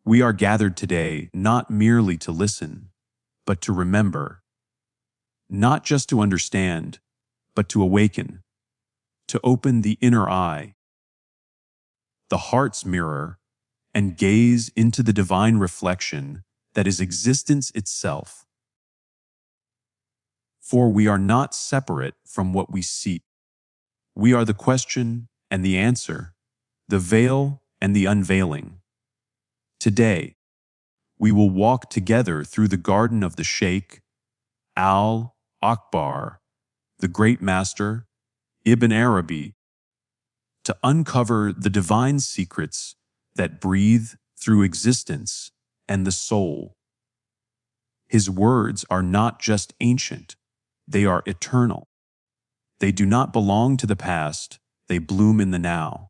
We are gathered today not merely to listen, but to remember, not just to understand, but to awaken, to open the inner eye, the heart's mirror, and gaze into the divine reflection that is existence itself. For we are not separate from what we seek. We are the question and the answer, the veil and the unveiling. Today, we will walk together through the garden of the Sheikh, Al-Akbar, the great master, Ibn Arabi, to uncover the divine secrets that breathe through existence and the soul. His words are not just ancient, they are eternal. They do not belong to the past, they bloom in the now.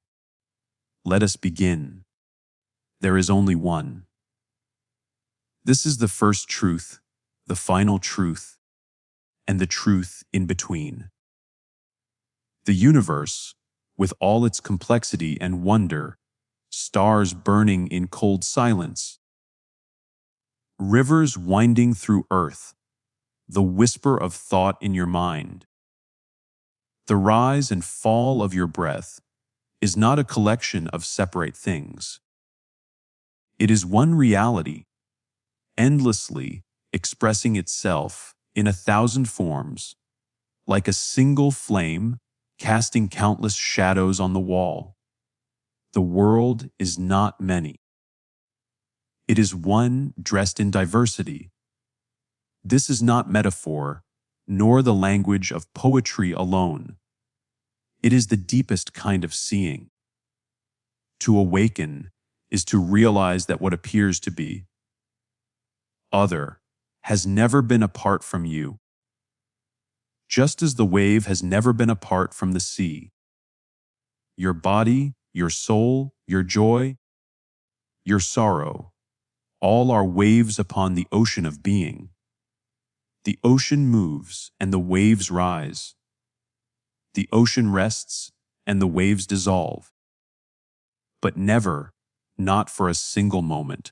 Let us begin. There is only one. This is the first truth, the final truth, and the truth in between. The universe, with all its complexity and wonder, stars burning in cold silence, rivers winding through earth, the whisper of thought in your mind. The rise and fall of your breath is not a collection of separate things. It is one reality, endlessly expressing itself in 1,000 forms, like a single flame casting countless shadows on the wall. The world is not many. It is one dressed in diversity. This is not metaphor, nor the language of poetry alone. It is the deepest kind of seeing. To awaken is to realize that what appears to be other has never been apart from you, just as the wave has never been apart from the sea. Your body, your soul, your joy, your sorrow, all are waves upon the ocean of being. The ocean moves and the waves rise. The ocean rests and the waves dissolve. But never, not for a single moment,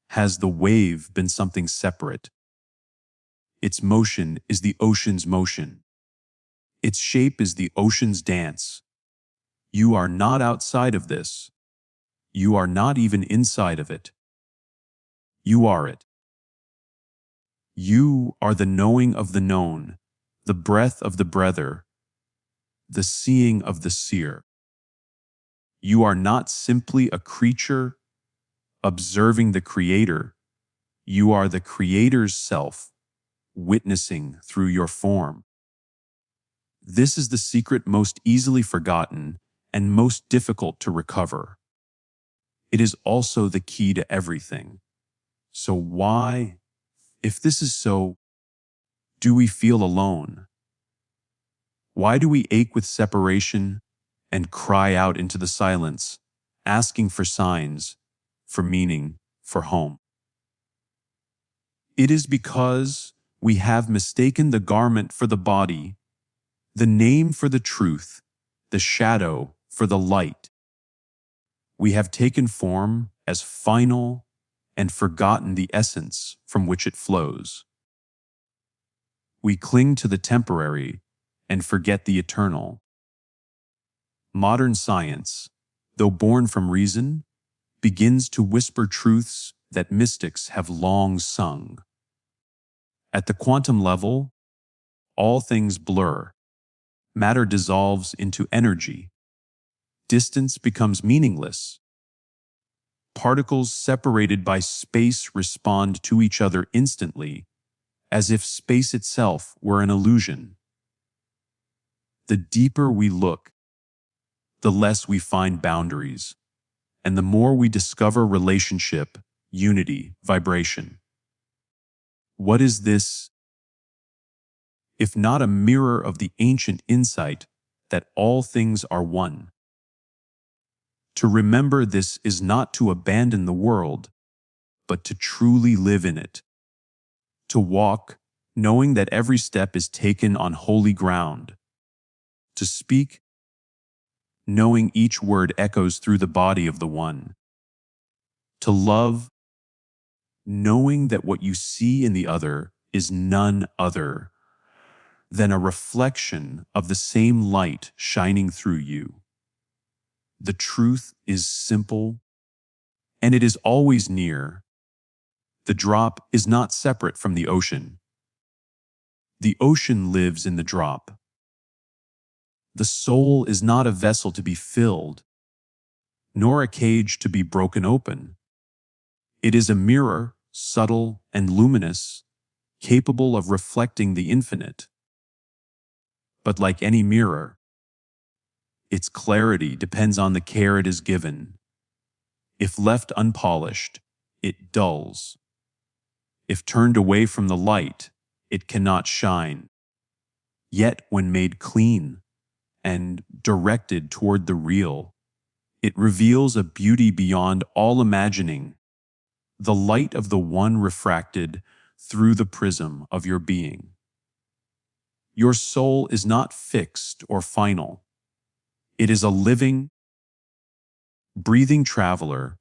has the wave been something separate. Its motion is the ocean's motion. Its shape is the ocean's dance. You are not outside of this. You are not even inside of it. You are it. You are the knowing of the known, the breath of the breather, the seeing of the seer. You are not simply a creature observing the Creator. You are the Creator's self, witnessing through your form. This is the secret most easily forgotten and most difficult to recover. It is also the key to everything. So why, if this is so, do we feel alone? Why do we ache with separation and cry out into the silence, asking for signs, for meaning, for home? It is because we have mistaken the garment for the body, the name for the truth, the shadow for the light. We have taken form as final and forgotten the essence from which it flows. We cling to the temporary and forget the eternal. Modern science, though born from reason, begins to whisper truths that mystics have long sung. At the quantum level, all things blur. Matter dissolves into energy. Distance becomes meaningless. Particles separated by space respond to each other instantly, as if space itself were an illusion. The deeper we look, the less we find boundaries, and the more we discover relationship, unity, vibration. What is this, if not a mirror of the ancient insight that all things are one? To remember this is not to abandon the world, but to truly live in it. To walk, knowing that every step is taken on holy ground. To speak, knowing each word echoes through the body of the One. to love, knowing that what you see in the other is none other than a reflection of the same light shining through you. The truth is simple, and it is always near. The drop is not separate from the ocean. The ocean lives in the drop. The soul is not a vessel to be filled, nor a cage to be broken open. It is a mirror, subtle and luminous, capable of reflecting the infinite. But like any mirror, its clarity depends on the care it is given. If left unpolished, it dulls. If turned away from the light, it cannot shine. Yet when made clean and directed toward the real, it reveals a beauty beyond all imagining, the light of the one refracted through the prism of your being. Your soul is not fixed or final. It is a living, breathing traveler,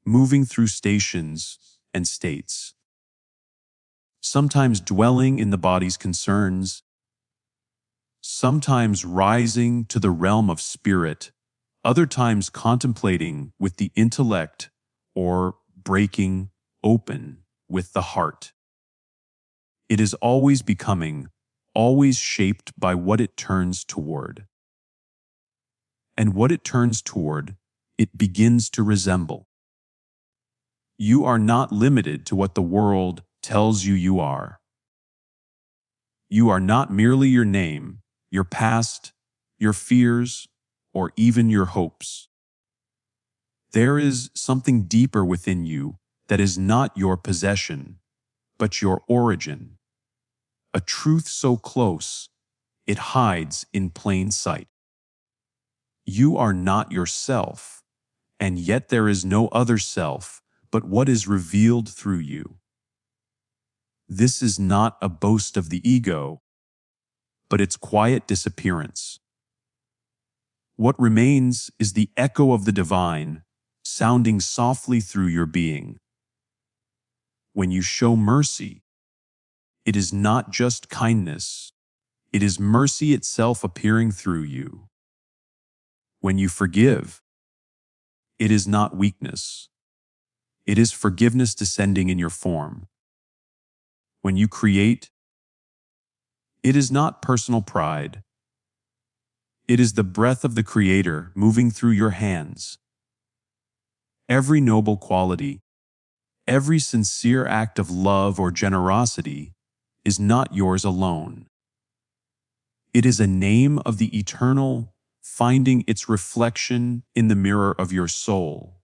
moving through stations and states, sometimes dwelling in the body's concerns, sometimes rising to the realm of spirit, other times contemplating with the intellect or breaking open with the heart. It is always becoming, always shaped by what it turns toward. And what it turns toward, it begins to resemble. You are not limited to what the world tells you are. You are not merely your name, your past, your fears, or even your hopes. There is something deeper within you that is not your possession, but your origin. A truth so close, it hides in plain sight. You are not yourself, and yet there is no other self but what is revealed through you. This is not a boast of the ego, but its quiet disappearance. What remains is the echo of the divine, sounding softly through your being. When you show mercy, it is not just kindness, it is mercy itself appearing through you. When you forgive, it is not weakness, it is forgiveness descending in your form. When you create, it is not personal pride, it is the breath of the Creator moving through your hands. Every noble quality, every sincere act of love or generosity is not yours alone. It is a name of the eternal, finding its reflection in the mirror of your soul.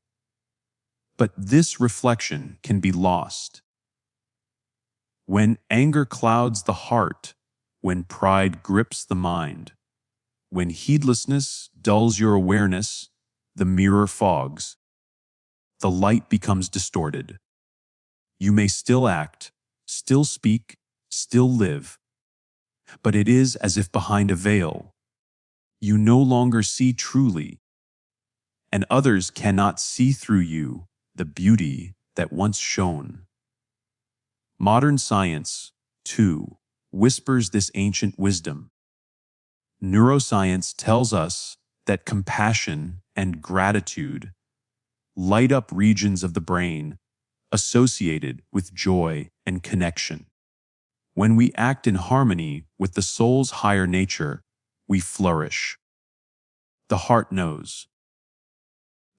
But this reflection can be lost. When anger clouds the heart, when pride grips the mind, when heedlessness dulls your awareness, the mirror fogs. The light becomes distorted. You may still act, still speak, still live, but it is as if behind a veil. You no longer see truly, and others cannot see through you the beauty that once shone. Modern science, too, whispers this ancient wisdom. Neuroscience tells us that compassion and gratitude light up regions of the brain associated with joy and connection. When we act in harmony with the soul's higher nature, we flourish. The heart knows.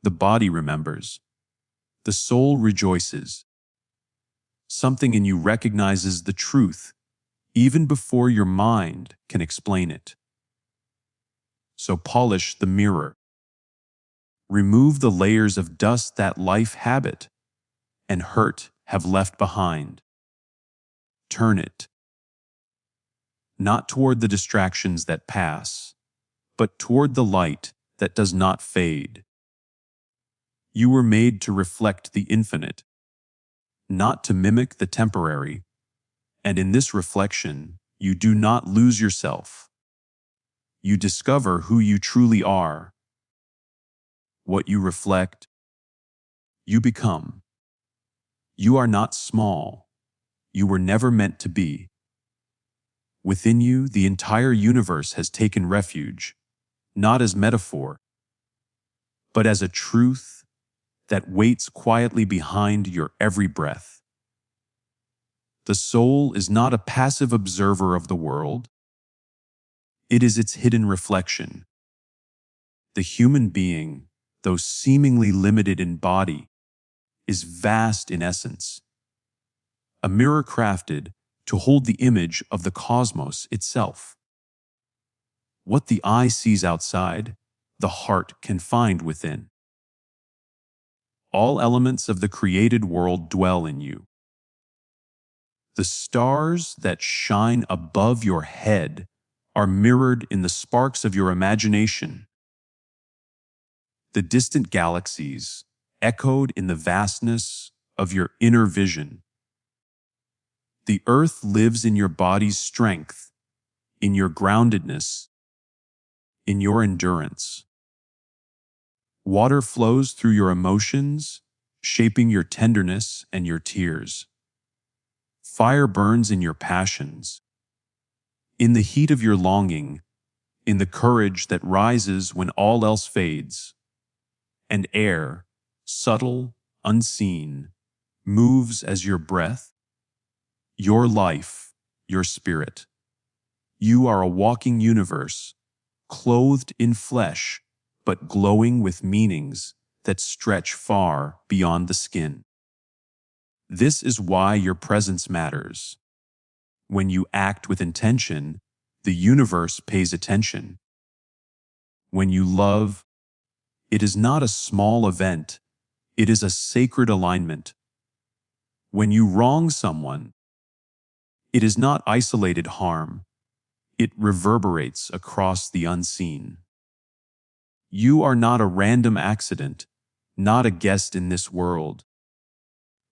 The body remembers. The soul rejoices. Something in you recognizes the truth even before your mind can explain it. So polish the mirror. Remove the layers of dust that life, habit, and hurt have left behind. Turn it, not toward the distractions that pass, but toward the light that does not fade. You were made to reflect the infinite, not to mimic the temporary, and in this reflection, you do not lose yourself. You discover who you truly are. What you reflect, you become. You are not small. You were never meant to be. Within you, the entire universe has taken refuge, not as metaphor, but as a truth that waits quietly behind your every breath. The soul is not a passive observer of the world. It is its hidden reflection. The human being, though seemingly limited in body, is vast in essence, a mirror crafted to hold the image of the cosmos itself. What the eye sees outside, the heart can find within. All elements of the created world dwell in you. The stars that shine above your head are mirrored in the sparks of your imagination. The distant galaxies echoed in the vastness of your inner vision. The earth lives in your body's strength, in your groundedness, in your endurance. Water flows through your emotions, shaping your tenderness and your tears. Fire burns in your passions, in the heat of your longing, in the courage that rises when all else fades. And air, subtle, unseen, moves as your breath, your life, your spirit. You are a walking universe, clothed in flesh, but glowing with meanings that stretch far beyond the skin. This is why your presence matters. When you act with intention, the universe pays attention. When you love, it is not a small event, it is a sacred alignment. When you wrong someone, it is not isolated harm, it reverberates across the unseen. You are not a random accident, not a guest in this world,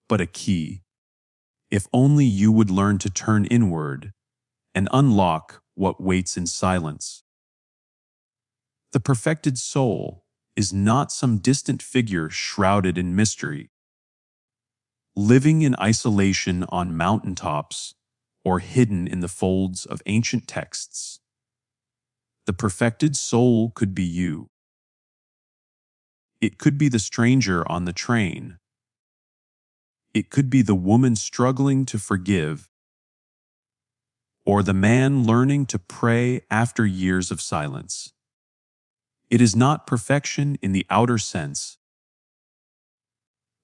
but a key. If only you would learn to turn inward and unlock what waits in silence. The perfected soul is not some distant figure shrouded in mystery, living in isolation on mountaintops or hidden in the folds of ancient texts. The perfected soul could be you. It could be the stranger on the train. It could be the woman struggling to forgive, or the man learning to pray after years of silence. It is not perfection in the outer sense,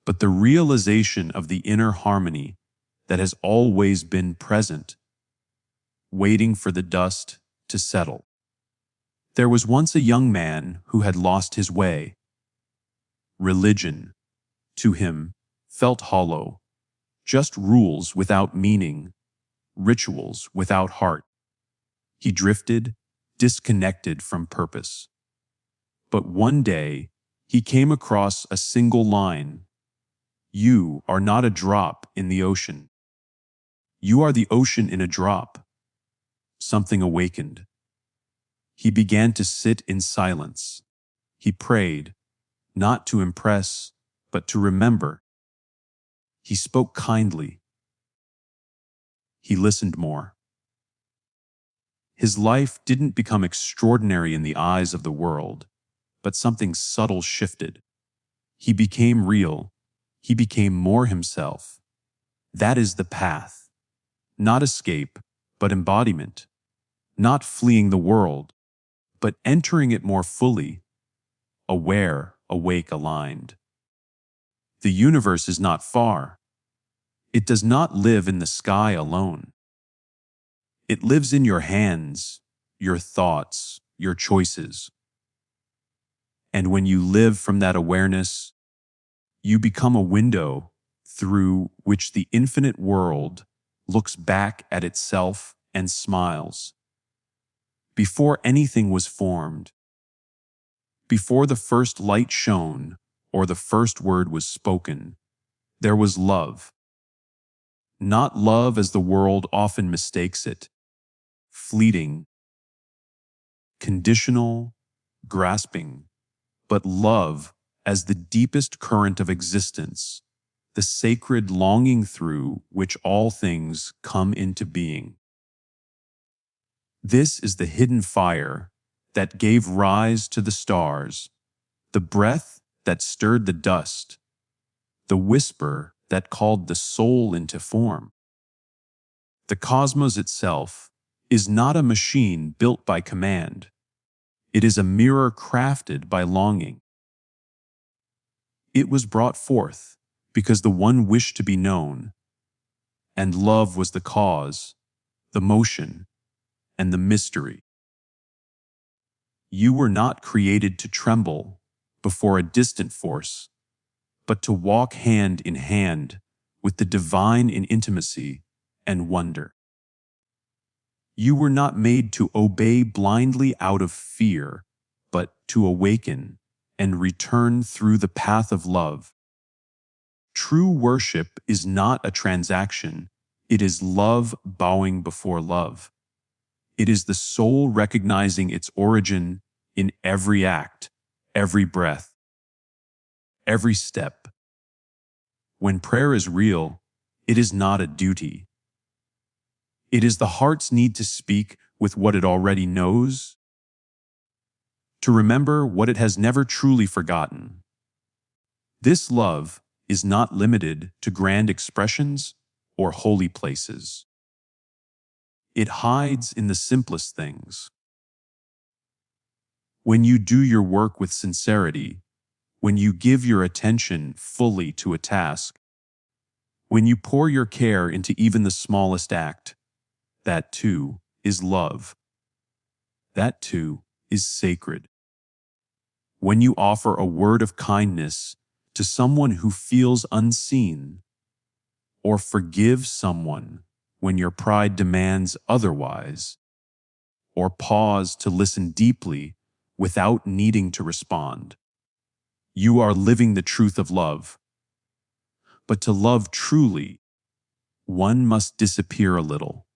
but the realization of the inner harmony that has always been present, waiting for the dust to settle. There was once a young man who had lost his way. Religion, to him, felt hollow, just rules without meaning, rituals without heart. He drifted, disconnected from purpose. But one day, he came across a single line. You are not a drop in the ocean. You are the ocean in a drop. Something awakened. He began to sit in silence. He prayed, not to impress, but to remember. He spoke kindly. He listened more. His life didn't become extraordinary in the eyes of the world, but something subtle shifted. He became real. He became more himself. That is the path. Not escape, but embodiment. Not fleeing the world, but entering it more fully, aware, awake, aligned. The universe is not far. It does not live in the sky alone. It lives in your hands, your thoughts, your choices. And when you live from that awareness, you become a window through which the infinite world looks back at itself and smiles. Before anything was formed, before the first light shone or the first word was spoken, there was love. Not love as the world often mistakes it, fleeting, conditional, grasping, but love as the deepest current of existence, the sacred longing through which all things come into being. This is the hidden fire that gave rise to the stars, the breath that stirred the dust, the whisper that called the soul into form. The cosmos itself is not a machine built by command. It is a mirror crafted by longing. It was brought forth because the one wished to be known, and love was the cause, the motion, and the mystery. You were not created to tremble before a distant force, but to walk hand in hand with the divine in intimacy and wonder. You were not made to obey blindly out of fear, but to awaken and return through the path of love. True worship is not a transaction, it is love bowing before love. It is the soul recognizing its origin in every act, every breath, every step. When prayer is real, it is not a duty. It is the heart's need to speak with what it already knows, to remember what it has never truly forgotten. This love is not limited to grand expressions or holy places. It hides in the simplest things. When you do your work with sincerity, when you give your attention fully to a task, when you pour your care into even the smallest act, that too is love. That too is sacred. When you offer a word of kindness to someone who feels unseen, or forgive someone when your pride demands otherwise, or pause to listen deeply without needing to respond, you are living the truth of love. But to love truly, one must disappear a little.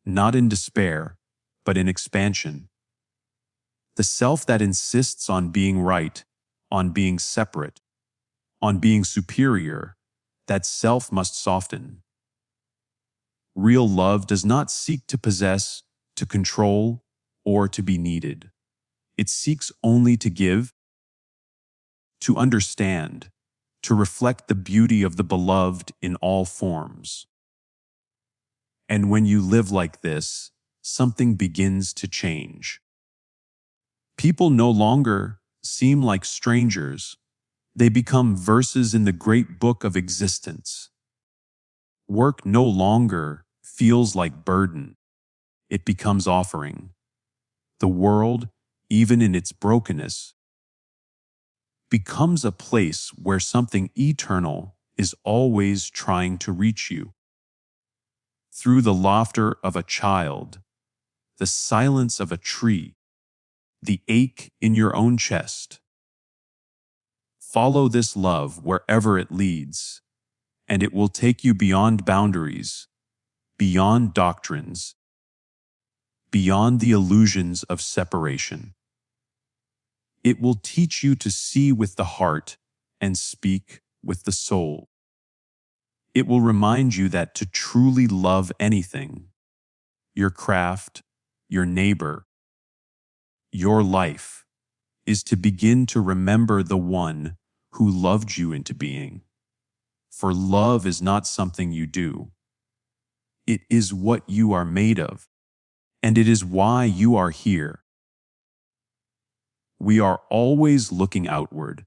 Not in despair, but in expansion. The self that insists on being right, on being separate, on being superior, that self must soften. Real love does not seek to possess, to control, or to be needed. It seeks only to give, to understand, to reflect the beauty of the beloved in all forms. And when you live like this, something begins to change. People no longer seem like strangers. They become verses in the great book of existence. Work no longer feels like burden. It becomes offering. The world, even in its brokenness, becomes a place where something eternal is always trying to reach you. Through the laughter of a child, the silence of a tree, the ache in your own chest. Follow this love wherever it leads, and it will take you beyond boundaries, beyond doctrines, beyond the illusions of separation. It will teach you to see with the heart and speak with the soul. It will remind you that to truly love anything, your craft, your neighbor, your life, is to begin to remember the one who loved you into being. For love is not something you do. It is what you are made of, and it is why you are here. We are always looking outward,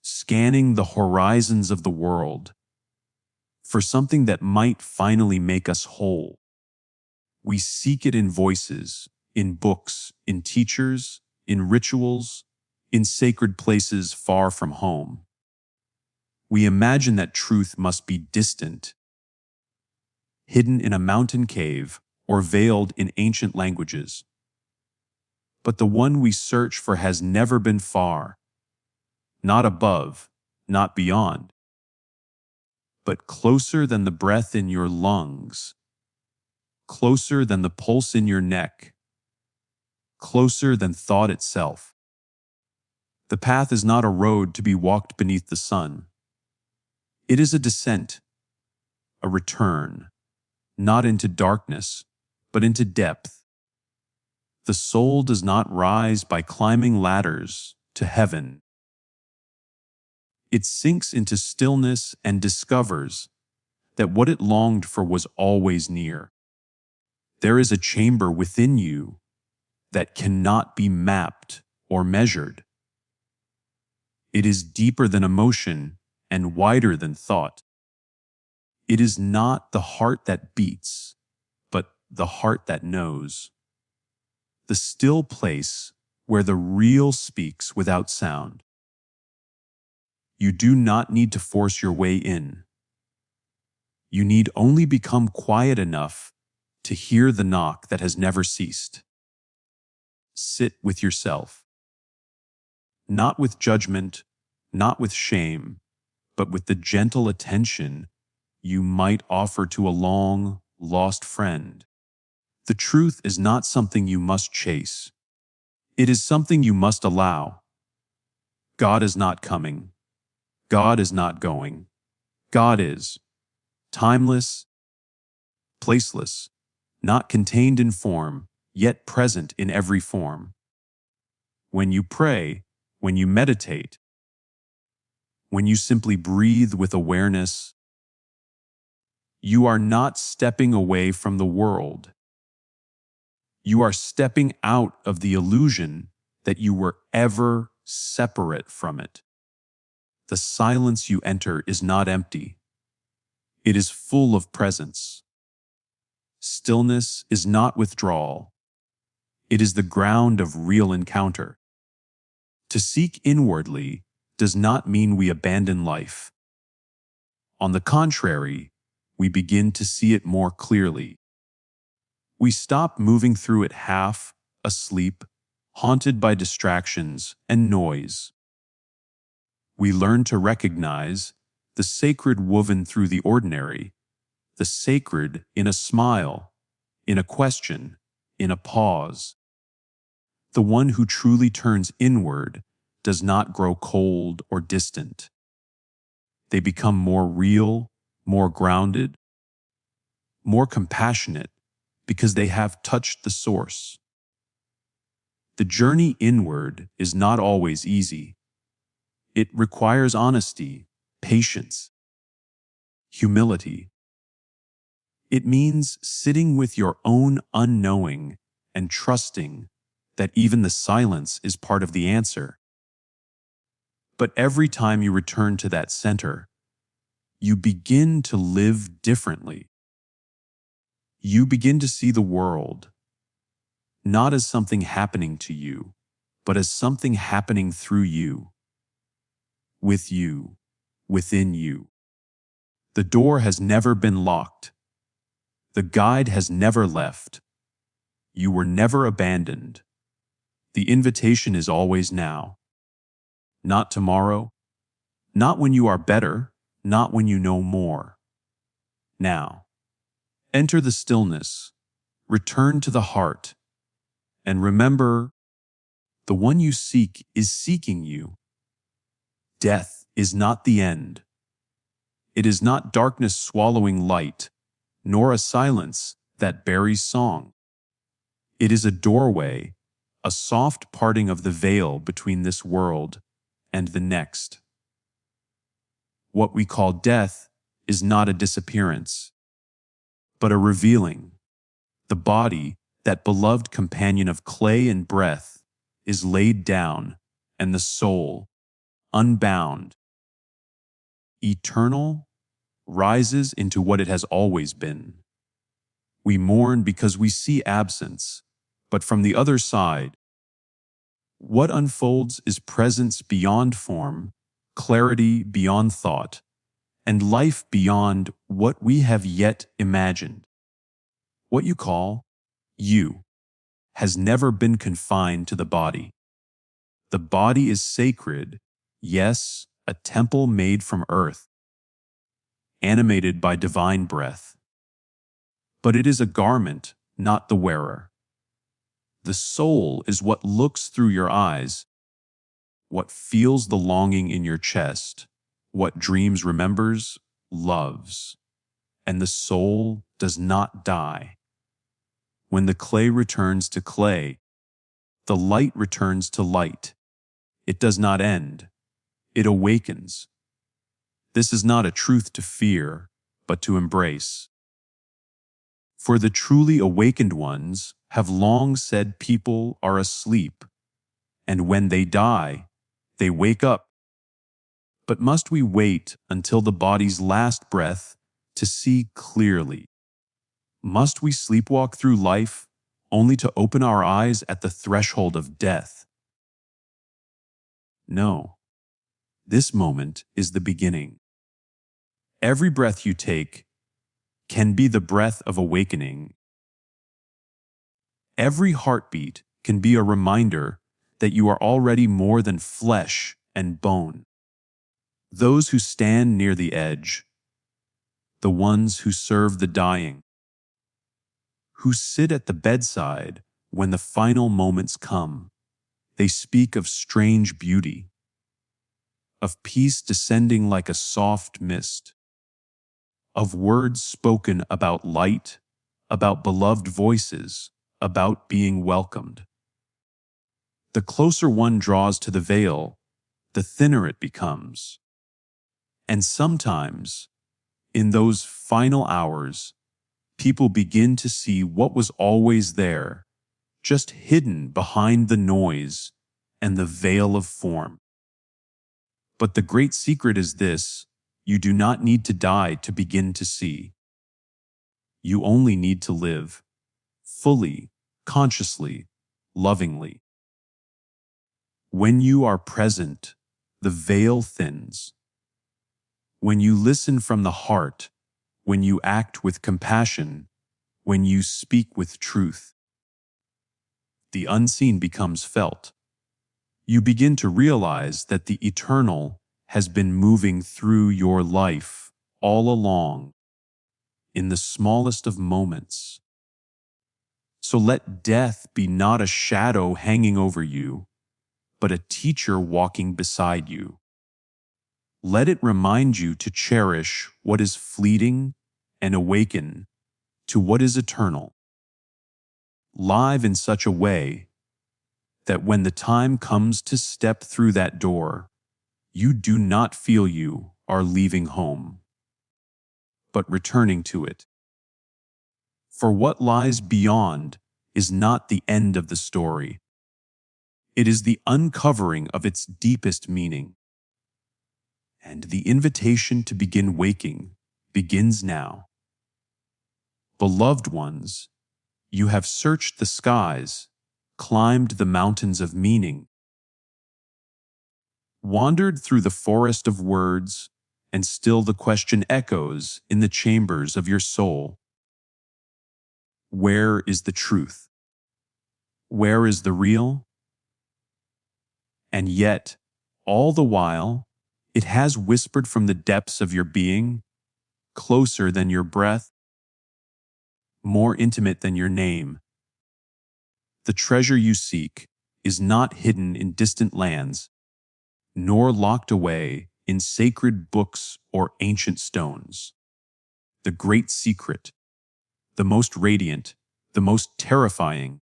scanning the horizons of the world for something that might finally make us whole. We seek it in voices, in books, in teachers, in rituals, in sacred places far from home. We imagine that truth must be distant, hidden in a mountain cave, or veiled in ancient languages. But the one we search for has never been far, not above, not beyond, but closer than the breath in your lungs, closer than the pulse in your neck, closer than thought itself. The path is not a road to be walked beneath the sun. It is a descent, a return, not into darkness, but into depth. The soul does not rise by climbing ladders to heaven. It sinks into stillness and discovers that what it longed for was always near. There is a chamber within you that cannot be mapped or measured. It is deeper than emotion and wider than thought. It is not the heart that beats, but the heart that knows. The still place where the real speaks without sound. You do not need to force your way in. You need only become quiet enough to hear the knock that has never ceased. Sit with yourself. Not with judgment, not with shame, but with the gentle attention you might offer to a long, lost friend. The truth is not something you must chase. It is something you must allow. God is not coming. God is not going. God is timeless, placeless, not contained in form, yet present in every form. When you pray, when you meditate, when you simply breathe with awareness, you are not stepping away from the world. You are stepping out of the illusion that you were ever separate from it. The silence you enter is not empty. It is full of presence. Stillness is not withdrawal. It is the ground of real encounter. To seek inwardly does not mean we abandon life. On the contrary, we begin to see it more clearly. We stop moving through it half asleep, haunted by distractions and noise. We learn to recognize the sacred woven through the ordinary, the sacred in a smile, in a question, in a pause. The one who truly turns inward does not grow cold or distant. They become more real, more grounded, more compassionate because they have touched the source. The journey inward is not always easy. It requires honesty, patience, humility. It means sitting with your own unknowing and trusting that even the silence is part of the answer. But every time you return to that center, you begin to live differently. You begin to see the world, not as something happening to you, but as something happening through you, with you, within you. The door has never been locked. The guide has never left. You were never abandoned. The invitation is always now. Not tomorrow, not when you are better, not when you know more. Now, enter the stillness, return to the heart, and remember, the one you seek is seeking you. Death is not the end. It is not darkness swallowing light, nor a silence that buries song. It is a doorway, a soft parting of the veil between this world and the next. What we call death is not a disappearance, but a revealing. The body, that beloved companion of clay and breath, is laid down, and the soul, unbound, eternal, rises into what it has always been. We mourn because we see absence, but from the other side, what unfolds is presence beyond form, clarity beyond thought, and life beyond what we have yet imagined. What you call you has never been confined to the body. The body is sacred, yes, a temple made from earth, animated by divine breath. But it is a garment, not the wearer. The soul is what looks through your eyes, what feels the longing in your chest, What dreams remembers, loves, and the soul does not die. When the clay returns to clay, the light returns to light. It does not end. It awakens. This is not a truth to fear, but to embrace. For the truly awakened ones have long said people are asleep, and when they die, they wake up. But must we wait until the body's last breath to see clearly? Must we sleepwalk through life only to open our eyes at the threshold of death? No, this moment is the beginning. Every breath you take can be the breath of awakening. Every heartbeat can be a reminder that you are already more than flesh and bone. Those who stand near the edge, the ones who serve the dying, who sit at the bedside when the final moments come, they speak of strange beauty, of peace descending like a soft mist, of words spoken about light, about beloved voices, about being welcomed. The closer one draws to the veil, the thinner it becomes. And sometimes, in those final hours, people begin to see what was always there, just hidden behind the noise and the veil of form. But the great secret is this: you do not need to die to begin to see. You only need to live, fully, consciously, lovingly. When you are present, the veil thins. When you listen from the heart, when you act with compassion, when you speak with truth, the unseen becomes felt. You begin to realize that the eternal has been moving through your life all along, in the smallest of moments. So let death be not a shadow hanging over you, but a teacher walking beside you. Let it remind you to cherish what is fleeting and awaken to what is eternal. Live in such a way that when the time comes to step through that door, you do not feel you are leaving home, but returning to it. For what lies beyond is not the end of the story. It is the uncovering of its deepest meaning. And the invitation to begin waking begins now. Beloved ones, you have searched the skies, climbed the mountains of meaning, wandered through the forest of words, and still the question echoes in the chambers of your soul. Where is the truth? Where is the real? And yet, all the while, it has whispered from the depths of your being, closer than your breath, more intimate than your name. The treasure you seek is not hidden in distant lands, nor locked away in sacred books or ancient stones. The great secret, the most radiant, the most terrifying,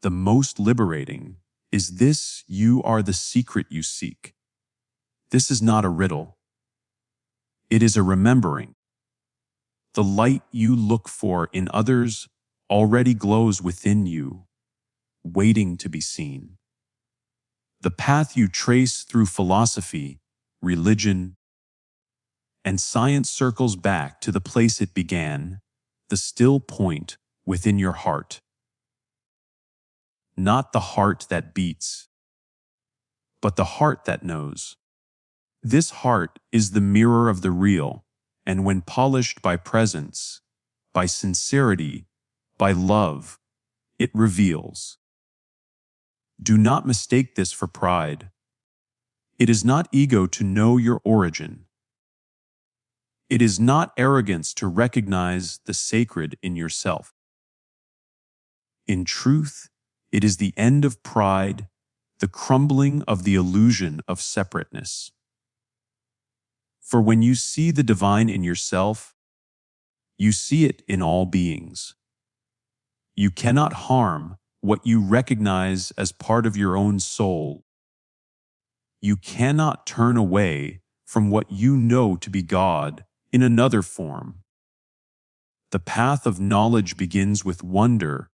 the most liberating, is this: you are the secret you seek. This is not a riddle. It is a remembering. The light you look for in others already glows within you, waiting to be seen. The path you trace through philosophy, religion, and science circles back to the place it began, the still point within your heart. Not the heart that beats, but the heart that knows. This heart is the mirror of the real, and when polished by presence, by sincerity, by love, it reveals. Do not mistake this for pride. It is not ego to know your origin. It is not arrogance to recognize the sacred in yourself. In truth, it is the end of pride, the crumbling of the illusion of separateness. For when you see the divine in yourself, you see it in all beings. You cannot harm what you recognize as part of your own soul. You cannot turn away from what you know to be God in another form. The path of knowledge begins with wonder,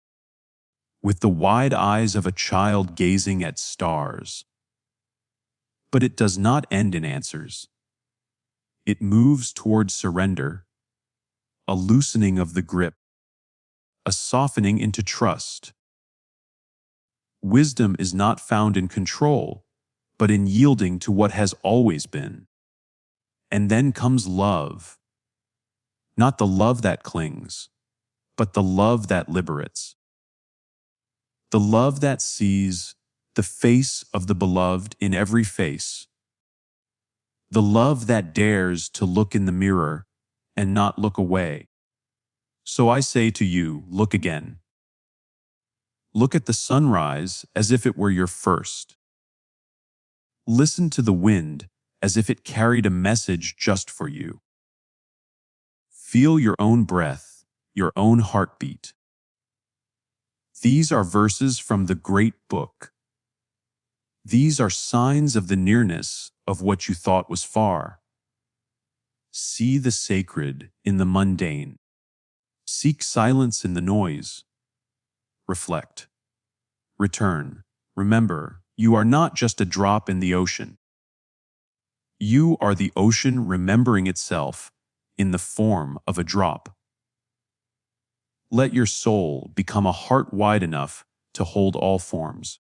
with the wide eyes of a child gazing at stars. But it does not end in answers. It moves towards surrender, a loosening of the grip, a softening into trust. Wisdom is not found in control, but in yielding to what has always been. And then comes love. Not the love that clings, but the love that liberates. The love that sees the face of the beloved in every face. The love that dares to look in the mirror and not look away. So I say to you, look again. Look at the sunrise as if it were your first. Listen to the wind as if it carried a message just for you. Feel your own breath, your own heartbeat. These are verses from the great book. These are signs of the nearness of what you thought was far. See the sacred in the mundane. Seek silence in the noise. Reflect. Return. Remember, you are not just a drop in the ocean. You are the ocean remembering itself in the form of a drop. Let your soul become a heart wide enough to hold all forms.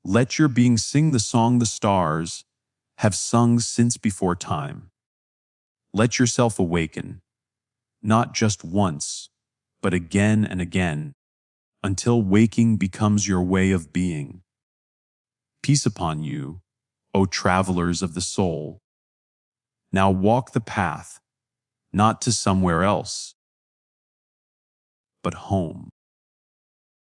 Let your being sing the song the stars have sung since before time. Let yourself awaken, not just once, but again and again, until waking becomes your way of being. Peace upon you, O travelers of the soul. Now walk the path, not to somewhere else, but home.